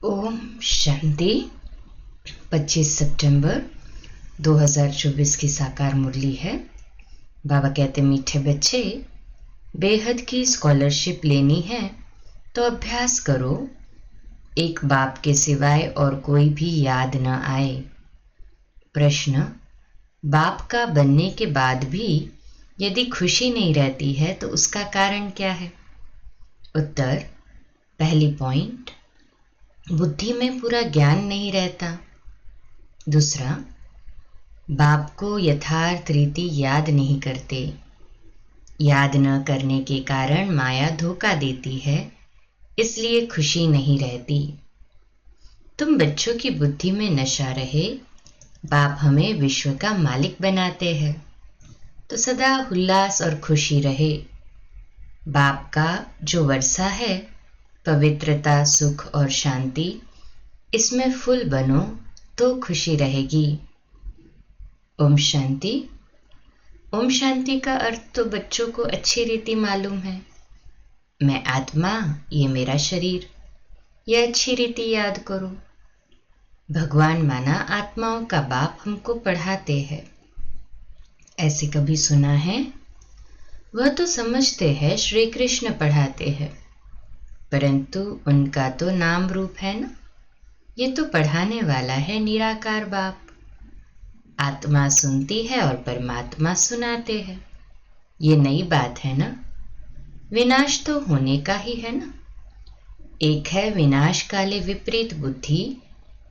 ओम शांति। 25 सितंबर 2024 की साकार मुरली है। बाबा कहते, मीठे बच्चे, बेहद की स्कॉलरशिप लेनी है तो अभ्यास करो। एक बाप के सिवाय और कोई भी याद न आए। प्रश्न, बाप का बनने के बाद भी यदि खुशी नहीं रहती है तो उसका कारण क्या है? उत्तर, पहली पॉइंट, बुद्धि में पूरा ज्ञान नहीं रहता। दूसरा, बाप को यथार्थ रीति याद नहीं करते। याद न करने के कारण माया धोखा देती है, इसलिए खुशी नहीं रहती। तुम बच्चों की बुद्धि में नशा रहे, बाप हमें विश्व का मालिक बनाते हैं, तो सदा उल्लास और खुशी रहे। बाप का जो वर्षा है, पवित्रता, सुख और शांति, इसमें फुल बनो तो खुशी रहेगी। ओम शांति। ओम शांति का अर्थ तो बच्चों को अच्छी रीति मालूम है। मैं आत्मा, ये मेरा शरीर, यह अच्छी रीति याद करो। भगवान माना आत्माओं का बाप हमको पढ़ाते हैं। ऐसे कभी सुना है? वह तो समझते हैं श्री कृष्ण पढ़ाते हैं, परंतु उनका तो नाम रूप है ना। ये तो पढ़ाने वाला है निराकार बाप। आत्मा सुनती है और परमात्मा सुनाते हैं। ये नई बात है ना। विनाश तो होने का ही है ना। एक है विनाश काले विपरीत बुद्धि,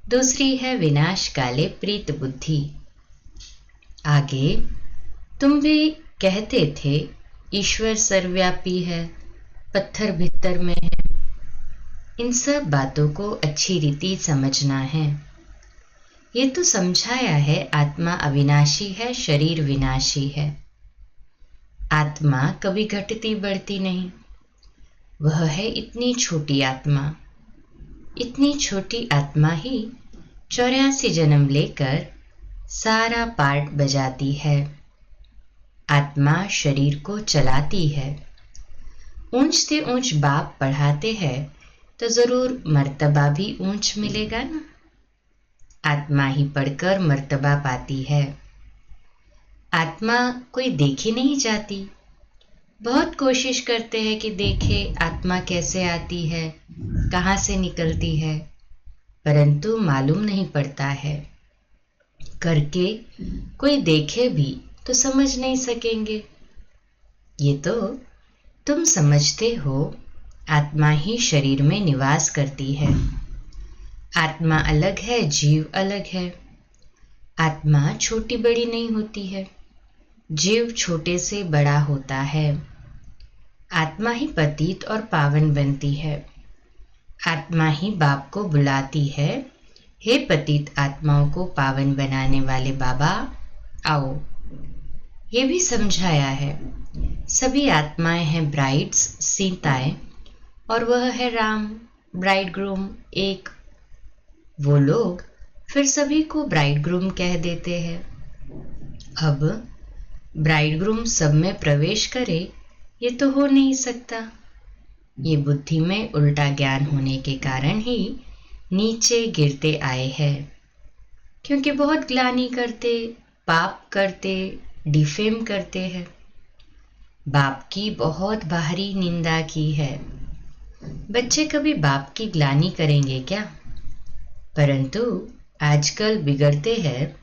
दूसरी है विनाश काले प्रीत बुद्धि। आगे तुम भी कहते थे ईश्वर सर्वव्यापी है, पत्थर भीतर में है। इन सब बातों को अच्छी रीति समझना है। ये तो समझाया है आत्मा अविनाशी है, शरीर विनाशी है। आत्मा कभी घटती बढ़ती नहीं। वह है इतनी छोटी आत्मा। इतनी छोटी आत्मा ही 84 जन्म लेकर सारा पार्ट बजाती है। आत्मा शरीर को चलाती है। ऊंच से ऊंच बाप पढ़ाते हैं तो जरूर मर्तबा भी ऊंच मिलेगा ना। आत्मा ही पढ़कर मर्तबा पाती है। आत्मा कोई देखी नहीं जाती। बहुत कोशिश करते हैं कि देखे आत्मा कैसे आती है, कहाँ से निकलती है, परंतु मालूम नहीं पड़ता है। करके कोई देखे भी तो समझ नहीं सकेंगे। ये तो तुम समझते हो, आत्मा ही शरीर में निवास करती है। आत्मा अलग है, जीव अलग है। आत्मा छोटी बड़ी नहीं होती है, जीव छोटे से बड़ा होता है। आत्मा ही पतित और पावन बनती है। आत्मा ही बाप को बुलाती है, हे पतित आत्माओं को पावन बनाने वाले बाबा, आओ। ये भी समझाया है सभी आत्माएं हैं ब्राइड्स, सीताएं, और वह है राम, ब्राइड ग्रूम एक। वो लोग फिर सभी को ब्राइड ग्रूम कह देते हैं। अब ब्राइड ग्रूम सब में प्रवेश करे, ये तो हो नहीं सकता। ये बुद्धि में उल्टा ज्ञान होने के कारण ही नीचे गिरते आए हैं। क्योंकि बहुत ग्लानि करते, पाप करते, डिफेम करते हैं। बाप की बहुत बाहरी निंदा की है। बच्चे कभी बाप की ग्लानि करेंगे क्या? परंतु आजकल बिगड़ते हैं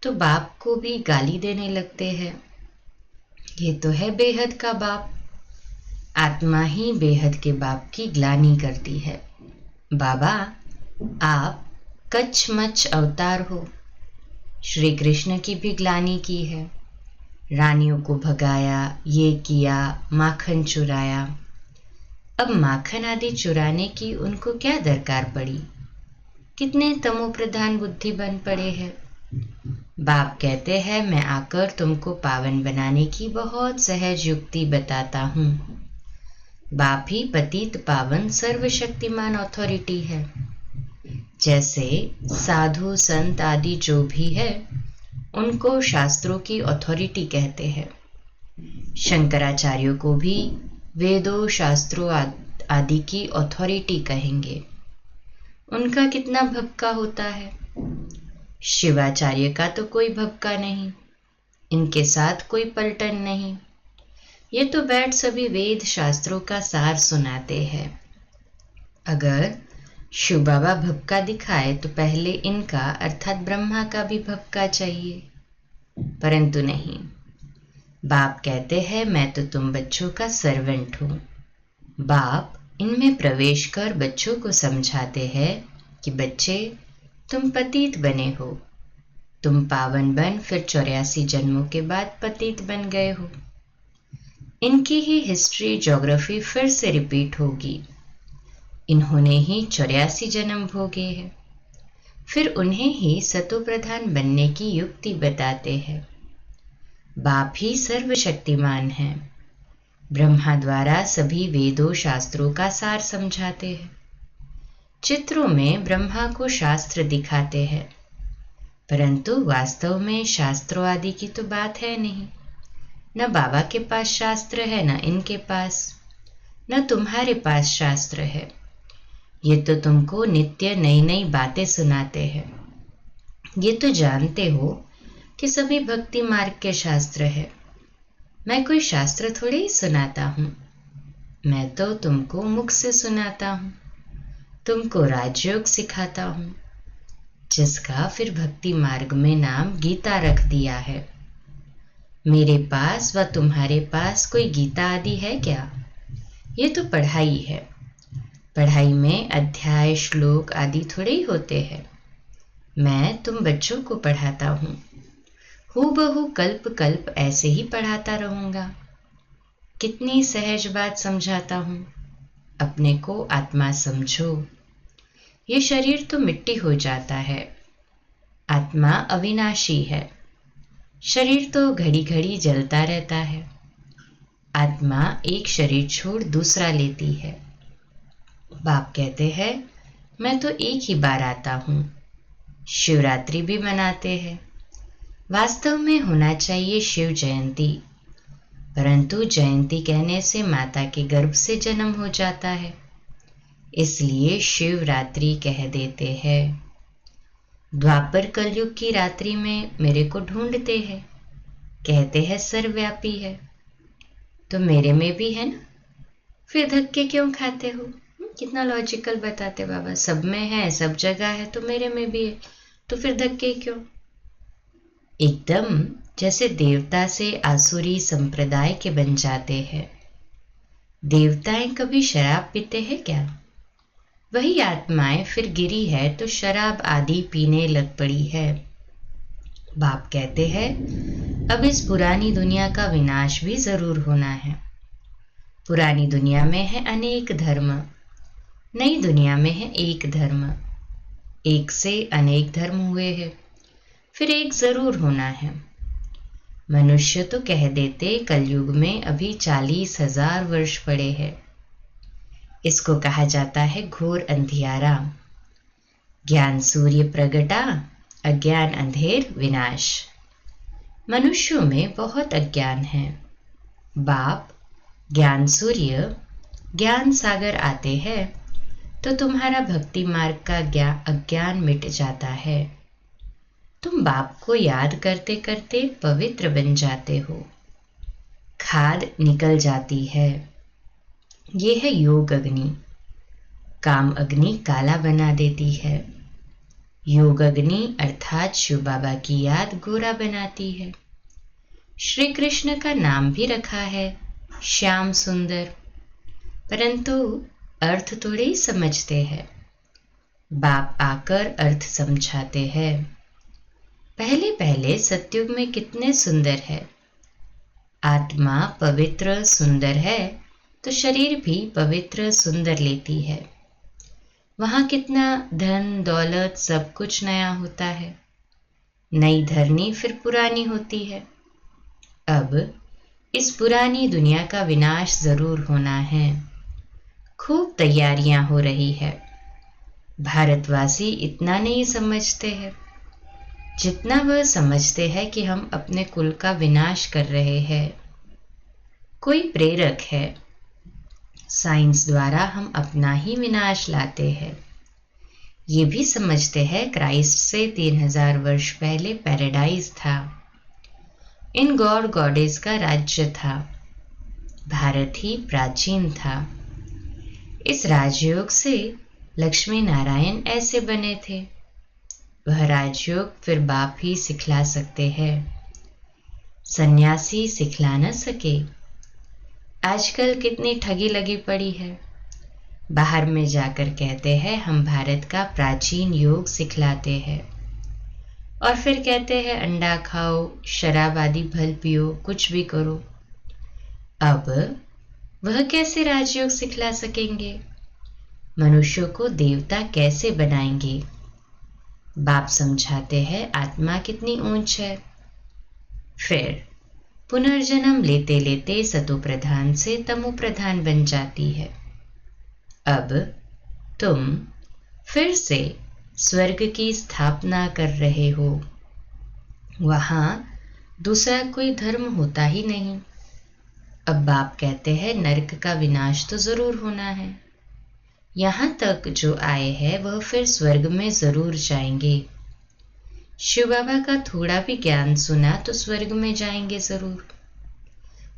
तो बाप को भी गाली देने लगते हैं। ये तो है बेहद का बाप। आत्मा ही बेहद के बाप की ग्लानि करती है। बाबा, आप कच्छ-मच्छ अवतार हो। श्री कृष्ण की भी ग्लानि की है। रानियों को भगाया, ये किया, माखन चुराया। अब माखन आदि चुराने की उनको क्या दरकार पड़ी? कितने तमोप्रधान बुद्धि बन पड़े हैं। बाप कहते हैं मैं आकर तुमको पावन बनाने की बहुत सहज युक्ति बताता हूँ। बाप ही पतित पावन सर्वशक्तिमान अथॉरिटी है। जैसे साधु संत आदि जो भी है, उनको शास्त्रों की अथॉरिटी कहते हैं। शंकराचार्यों को भी वेदों, शास्त्रों आदि की अथॉरिटी कहेंगे। उनका कितना भपका होता है। शिवाचार्य का तो कोई भपका नहीं, इनके साथ कोई पलटन नहीं। ये तो बैठ सभी वेद शास्त्रों का सार सुनाते हैं। अगर शिव बाबा भपका दिखाए तो पहले इनका अर्थात ब्रह्मा का भी भपका चाहिए, परंतु नहीं। बाप कहते हैं मैं तो तुम बच्चों का सर्वेंट हूं। बाप इनमें प्रवेश कर बच्चों को समझाते हैं कि बच्चे तुम पतित बने हो, तुम पावन बन फिर 84 जन्मों के बाद पतित बन गए हो। इनकी ही हिस्ट्री ज्योग्राफी फिर से रिपीट होगी। इन्होंने ही 84 जन्म भोगे हैं, फिर उन्हें ही सतो प्रधान बनने की युक्ति बताते हैं। बाप ही सर्वशक्तिमान हैं। ब्रह्मा द्वारा सभी वेदों शास्त्रों का सार समझाते हैं। चित्रों में ब्रह्मा को शास्त्र दिखाते हैं, परंतु वास्तव में शास्त्रों आदि की तो बात है नहीं। न बाबा के पास शास्त्र है, न इनके पास, न तुम्हारे पास शास्त्र है। ये तो तुमको नित्य नई नई बातें सुनाते हैं। ये तो जानते हो कि सभी भक्ति मार्ग के शास्त्र है। मैं कोई शास्त्र थोड़े ही सुनाता हूँ, मैं तो तुमको मुख से सुनाता हूँ, तुमको राजयोग सिखाता हूँ, जिसका फिर भक्ति मार्ग में नाम गीता रख दिया है। मेरे पास व तुम्हारे पास कोई गीता आदि है क्या? ये तो पढ़ाई है। पढ़ाई में अध्याय श्लोक आदि थोड़े ही होते हैं। मैं तुम बच्चों को पढ़ाता हूँ, हूबहू कल्प कल्प ऐसे ही पढ़ाता रहूंगा। कितनी सहज बात समझाता हूँ। अपने को आत्मा समझो। ये शरीर तो मिट्टी हो जाता है, आत्मा अविनाशी है। शरीर तो घड़ी घड़ी जलता रहता है। आत्मा एक शरीर छोड़ दूसरा लेती है। बाप कहते हैं मैं तो एक ही बार आता हूँ। शिवरात्रि भी मनाते हैं। वास्तव में होना चाहिए शिव जयंती, परंतु जयंती कहने से माता के गर्भ से जन्म हो जाता है, इसलिए शिवरात्रि कह देते हैं। द्वापर कलयुग की रात्रि में मेरे को ढूंढते हैं, कहते हैं सर्वव्यापी है, तो मेरे में भी है ना, फिर धक्के क्यों खाते हो? कितना लॉजिकल बताते बाबा। सब में है, सब जगह है, तो मेरे में भी है, तो फिर धक्के क्यों? एकदम जैसे देवता से आसुरी संप्रदाय के बन जाते हैं। देवताएं कभी शराब पीते हैं क्या? वही आत्माएं फिर गिरी है तो शराब आदि पीने लग पड़ी है। बाप कहते हैं अब इस पुरानी दुनिया का विनाश भी जरूर होना है। पुरानी दुनिया में है अनेक धर्म, नई दुनिया में है एक धर्म। एक से अनेक धर्म हुए हैं, फिर एक जरूर होना है। मनुष्य तो कह देते कलयुग में अभी 40,000 वर्ष पड़े हैं। इसको कहा जाता है घोर अंधियारा। ज्ञान सूर्य प्रगटा, अज्ञान अंधेर विनाश। मनुष्यों में बहुत अज्ञान है। बाप ज्ञान सूर्य ज्ञान सागर आते हैं तो तुम्हारा भक्ति मार्ग का अज्ञान मिट जाता है। तुम बाप को याद करते करते पवित्र बन जाते हो। खाद निकल जाती है। ये है योग अग्नि। काम अग्नि काला बना देती है। योग अग्नि अर्थात शिव बाबा की याद गोरा बनाती है। श्री कृष्ण का नाम भी रखा है श्याम सुंदर, परंतु अर्थ थोड़े ही समझते हैं। बाप आकर अर्थ समझाते हैं। पहले पहले सतयुग में कितने सुंदर है। आत्मा पवित्र सुंदर है तो शरीर भी पवित्र सुंदर लेती है। वहां कितना धन दौलत सब कुछ नया होता है। नई धरनी फिर पुरानी होती है। अब इस पुरानी दुनिया का विनाश जरूर होना है। खूब तैयारियां हो रही है। भारतवासी इतना नहीं समझते हैं जितना वह समझते हैं कि हम अपने कुल का विनाश कर रहे हैं। कोई प्रेरक है। साइंस द्वारा हम अपना ही विनाश लाते हैं। ये भी समझते हैं क्राइस्ट से 3000 वर्ष पहले पैराडाइज था, इन गॉड गॉडेस का राज्य था, भारत ही प्राचीन था। इस राजयोग से लक्ष्मी नारायण ऐसे बने थे। वह राजयोग फिर बाप ही सिखला सकते हैं, सन्यासी सिखला न सके। आजकल कितनी ठगी लगी पड़ी है। बाहर में जाकर कहते हैं हम भारत का प्राचीन योग सिखलाते हैं, और फिर कहते हैं अंडा खाओ, शराब आदि फल पियो, कुछ भी करो। अब वह कैसे राजयोग सिखला सकेंगे? मनुष्यों को देवता कैसे बनाएंगे? बाप समझाते हैं आत्मा कितनी ऊंच है। फिर पुनर्जन्म लेते लेते सतो प्रधान से तमो प्रधान बन जाती है। अब तुम फिर से स्वर्ग की स्थापना कर रहे हो। वहां दूसरा कोई धर्म होता ही नहीं। अब बाप कहते हैं नरक का विनाश तो जरूर होना है। यहां तक जो आए हैं वह फिर स्वर्ग में जरूर जाएंगे। शिव बाबा का थोड़ा भी ज्ञान सुना तो स्वर्ग में जाएंगे जरूर।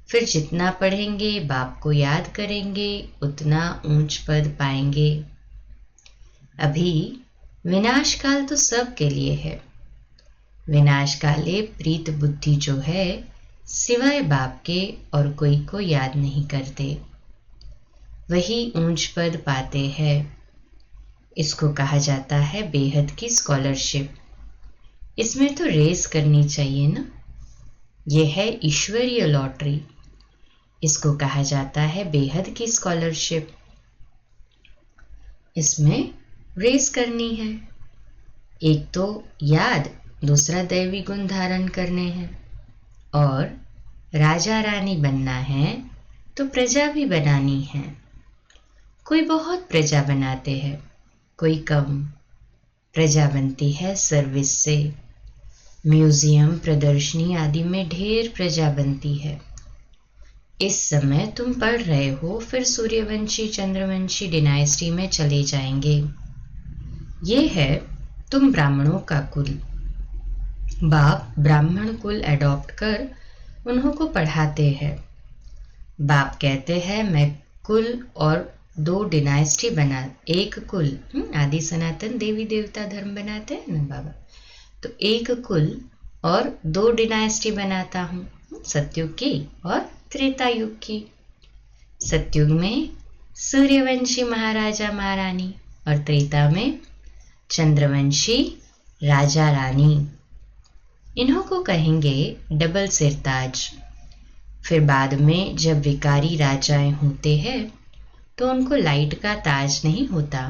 फिर जितना पढ़ेंगे, बाप को याद करेंगे, उतना ऊंच पद पाएंगे। अभी विनाश काल तो सब के लिए है। विनाश काले प्रीत बुद्धि जो है सिवाय बाप के और कोई को याद नहीं करते, वही ऊंच पद पाते हैं। इसको कहा जाता है बेहद की स्कॉलरशिप। इसमें तो रेस करनी चाहिए ना। यह है ईश्वरीय लॉटरी। इसको कहा जाता है बेहद की स्कॉलरशिप। इसमें रेस करनी है। एक तो याद, दूसरा दैवी गुण धारण करने हैं, और राजा रानी बनना है तो प्रजा भी बनानी है। कोई बहुत प्रजा बनाते हैं, कोई कम। प्रजा बनती है सर्विस से। म्यूजियम, प्रदर्शनी आदि में ढेर प्रजा बनती है। इस समय तुम पढ़ रहे हो, फिर सूर्यवंशी चंद्रवंशी डिनाइस्टी में चले जाएंगे। ये है तुम ब्राह्मणों का कुल। बाप ब्राह्मण कुल एडॉप्ट कर उन्हों को पढ़ाते हैं। बाप कहते हैं मैं कुल और 2 डिनाइस्टी बना, एक कुल आदि सनातन देवी देवता धर्म बनाते हैं ना बाबा, तो एक कुल और 2 डिनाइस्टी बनाता हूँ, सतयुग की और त्रेता युग की। सतयुग में सूर्यवंशी महाराजा महारानी और त्रेता में चंद्रवंशी राजा रानी। इन्हों को कहेंगे डबल सिरताज। फिर बाद में जब विकारी राजाएं होते हैं तो उनको लाइट का ताज नहीं होता।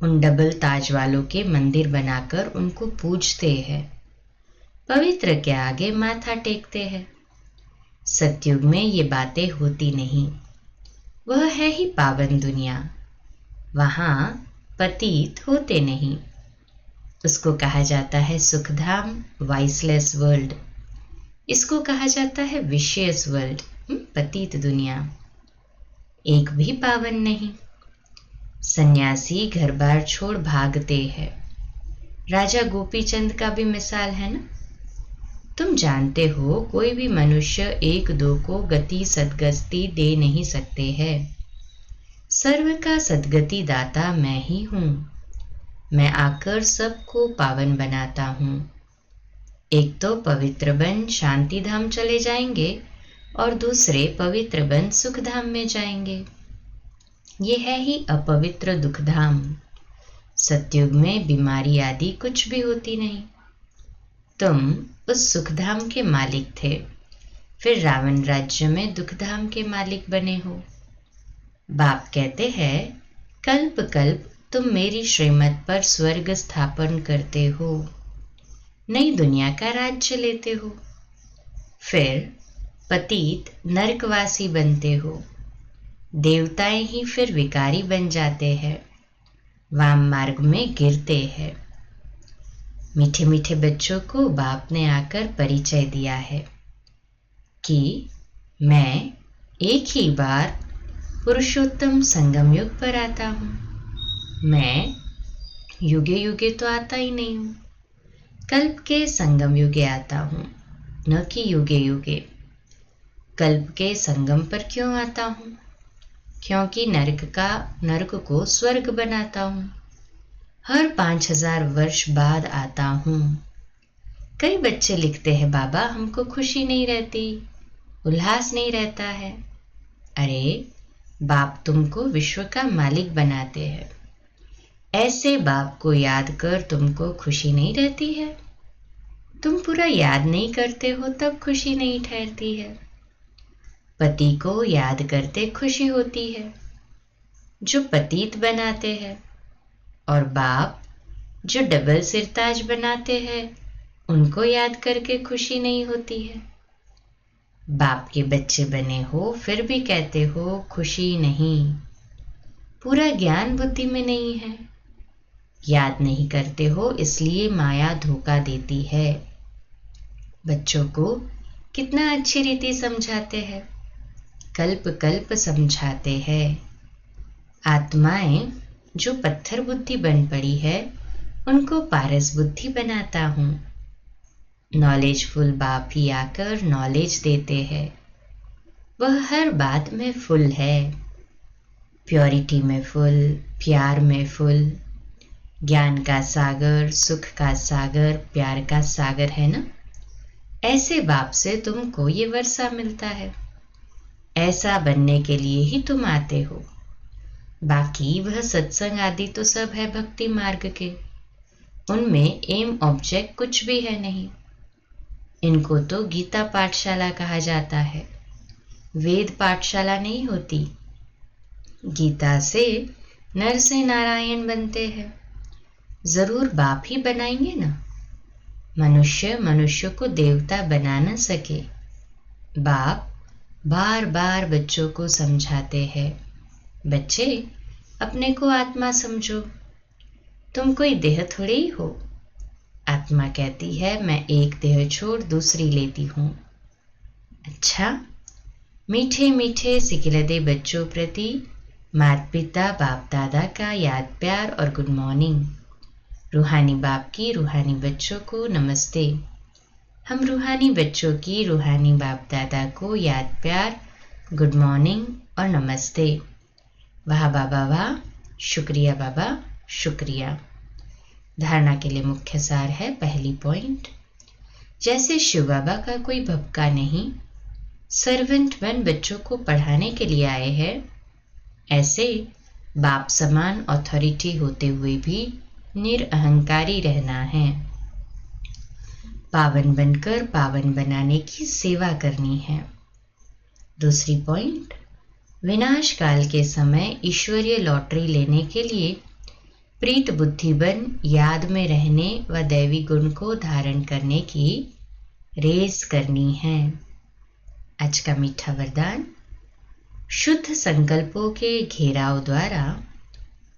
उन डबल ताज वालों के मंदिर बनाकर उनको पूजते हैं, पवित्र के आगे माथा टेकते हैं। सतयुग में ये बातें होती नहीं। वह है ही पावन दुनिया, वहां पतित होते नहीं। उसको कहा जाता है सुखधाम, वाइसलेस वर्ल्ड। इसको कहा जाता है विशेष वर्ल्ड, पतित दुनिया। एक भी पावन नहीं। सन्यासी घर बार छोड़ भागते हैं। राजा गोपीचंद का भी मिसाल है ना। तुम जानते हो कोई भी मनुष्य 1-2 को गति सदगति दे नहीं सकते हैं। सर्व का सदगति दाता मैं ही हूं। मैं आकर सबको पावन बनाता हूं। एक तो पवित्र बन शांति धाम चले जाएंगे और दूसरे पवित्र बन सुख धाम में जाएंगे। ये है ही अपवित्र दुख धाम। सतयुग में बीमारी आदि कुछ भी होती नहीं। तुम उस सुखधाम के मालिक थे, फिर रावण राज्य में दुखधाम के मालिक बने हो। बाप कहते हैं कल्प कल्प तुम मेरी श्रीमत पर स्वर्ग स्थापन करते हो, नई दुनिया का राज्य लेते हो। फिर पतित नरकवासी बनते हो। देवताएं ही फिर विकारी बन जाते हैं, वाम मार्ग में गिरते हैं। मीठे मीठे बच्चों को बाप ने आकर परिचय दिया है कि मैं एक ही बार पुरुषोत्तम संगम युग पर आता हूँ। मैं युगे युगे तो आता ही नहीं हूँ। कल्प के संगम युगे आता हूँ, न कि युगे युगे। कल्प के संगम पर क्यों आता हूँ? क्योंकि नरक को स्वर्ग बनाता हूँ। हर 5000 वर्ष बाद आता हूँ। कई बच्चे लिखते हैं, बाबा हमको खुशी नहीं रहती, उल्लास नहीं रहता है। अरे बाप तुमको विश्व का मालिक बनाते हैं, ऐसे बाप को याद कर तुमको खुशी नहीं रहती है? तुम पूरा याद नहीं करते हो तब खुशी नहीं ठहरती है। पति को याद करते खुशी होती है, जो पतित बनाते हैं, और बाप जो डबल सिरताज बनाते हैं उनको याद करके खुशी नहीं होती है। बाप के बच्चे बने हो फिर भी कहते हो खुशी नहीं। पूरा ज्ञान बुद्धि में नहीं है, याद नहीं करते हो इसलिए माया धोखा देती है। बच्चों को कितना अच्छी रीति समझाते हैं, कल्प कल्प समझाते हैं। आत्माएं जो पत्थर बुद्धि बन पड़ी है उनको पारस बुद्धि बनाता हूँ। नॉलेजफुल बाप ही आकर नॉलेज देते हैं। वह हर बात में फुल है, प्योरिटी में फुल, प्यार में फुल, ज्ञान का सागर, सुख का सागर, प्यार का सागर है ना। ऐसे बाप से तुमको ये वर्षा मिलता है। ऐसा बनने के लिए ही तुम आते हो। बाकी वह सत्संग आदि तो सब है भक्ति मार्ग के, उनमें एम ऑब्जेक्ट कुछ भी है नहीं। इनको तो गीता पाठशाला कहा जाता है, वेद पाठशाला नहीं होती। गीता से नर से नारायण बनते हैं, जरूर बाप ही बनाएंगे ना। मनुष्य को देवता बना न सके। बाप बार बार बच्चों को समझाते हैं, बच्चे अपने को आत्मा समझो, तुम कोई देह थोड़े ही हो। आत्मा कहती है मैं एक देह छोड़ दूसरी लेती हूँ। अच्छा, मीठे मीठे सिकिलदे बच्चों प्रति माता पिता बाप दादा का याद प्यार और गुड मॉर्निंग। रूहानी बाप की रूहानी बच्चों को नमस्ते। हम रूहानी बच्चों की रूहानी बाप दादा को याद प्यार, गुड मॉर्निंग और नमस्ते। वाह बाबा वाह, शुक्रिया बाबा शुक्रिया। धारणा के लिए मुख्य सार है, पहली पॉइंट, जैसे शिव बाबा का कोई भपका नहीं, सर्वेंट बन बच्चों को पढ़ाने के लिए आए हैं, ऐसे बाप समान अथॉरिटी होते हुए भी निरअहंकारी रहना है। पावन बनकर पावन बनाने की सेवा करनी है। दूसरी पॉइंट, विनाश काल के समय ईश्वरीय लॉटरी लेने के लिए प्रीत बुद्धि बन याद में रहने व दैवी गुण को धारण करने की रेस करनी है। आज का मीठा वरदान, शुद्ध संकल्पों के घेराव द्वारा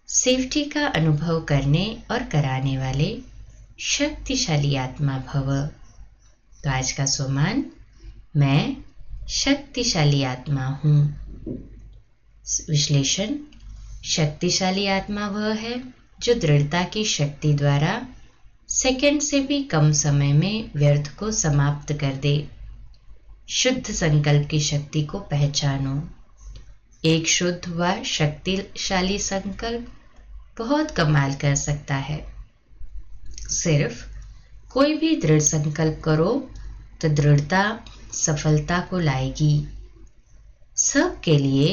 सेफ्टी का अनुभव करने और कराने वाले शक्तिशाली आत्मा भव। तो आज का सोमान, मैं शक्तिशाली आत्मा हूँ। विश्लेषण, शक्तिशाली आत्मा वह है जो दृढ़ता की शक्ति द्वारा सेकंड से भी कम समय में व्यर्थ को समाप्त कर दे। शुद्ध संकल्प की शक्ति को पहचानो। एक शुद्ध व शक्तिशाली संकल्प बहुत कमाल कर सकता है। सिर्फ कोई भी दृढ़ संकल्प करो तो दृढ़ता सफलता को लाएगी। सबके लिए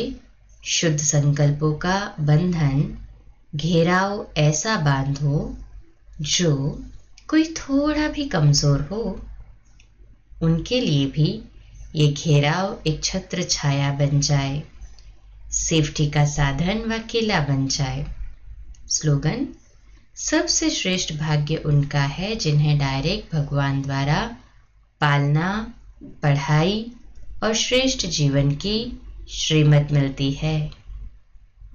शुद्ध संकल्पों का बंधन घेराव ऐसा बांधो जो कोई थोड़ा भी कमजोर हो, उनके लिए भी ये घेराव एक छत्र छाया बन जाए, सेफ्टी का साधन व किला बन जाए। स्लोगन, सबसे श्रेष्ठ भाग्य उनका है जिन्हें डायरेक्ट भगवान द्वारा पालना, पढ़ाई और श्रेष्ठ जीवन की श्रीमत मिलती है।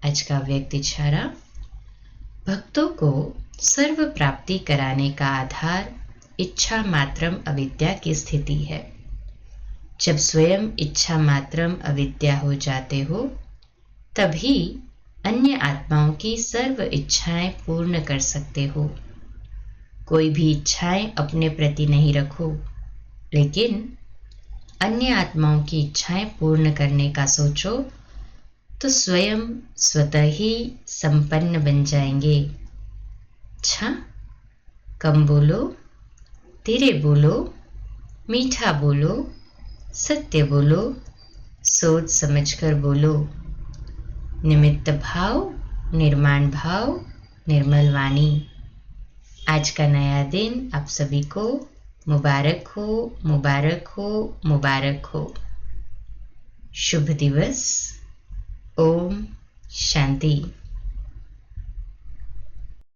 आज का व्यक्ति इशारा, भक्तों को सर्व प्राप्ति कराने का आधार इच्छा मात्रम अविद्या की स्थिति है। जब स्वयं इच्छा मात्रम अविद्या हो जाते हो, तभी अन्य आत्माओं की सर्व इच्छाएं पूर्ण कर सकते हो। कोई भी इच्छाएं अपने प्रति नहीं रखो, लेकिन अन्य आत्माओं की इच्छाएं पूर्ण करने का सोचो तो स्वयं स्वतः ही संपन्न बन जाएंगे। अच्छा, कम बोलो, धीरे बोलो, मीठा बोलो, सत्य बोलो, सोच समझकर बोलो। निमित्त भाव, निर्माण भाव, निर्मल वाणी। आज का नया दिन आप सभी को मुबारक हो, मुबारक हो, मुबारक हो। शुभ दिवस। ओम शांति।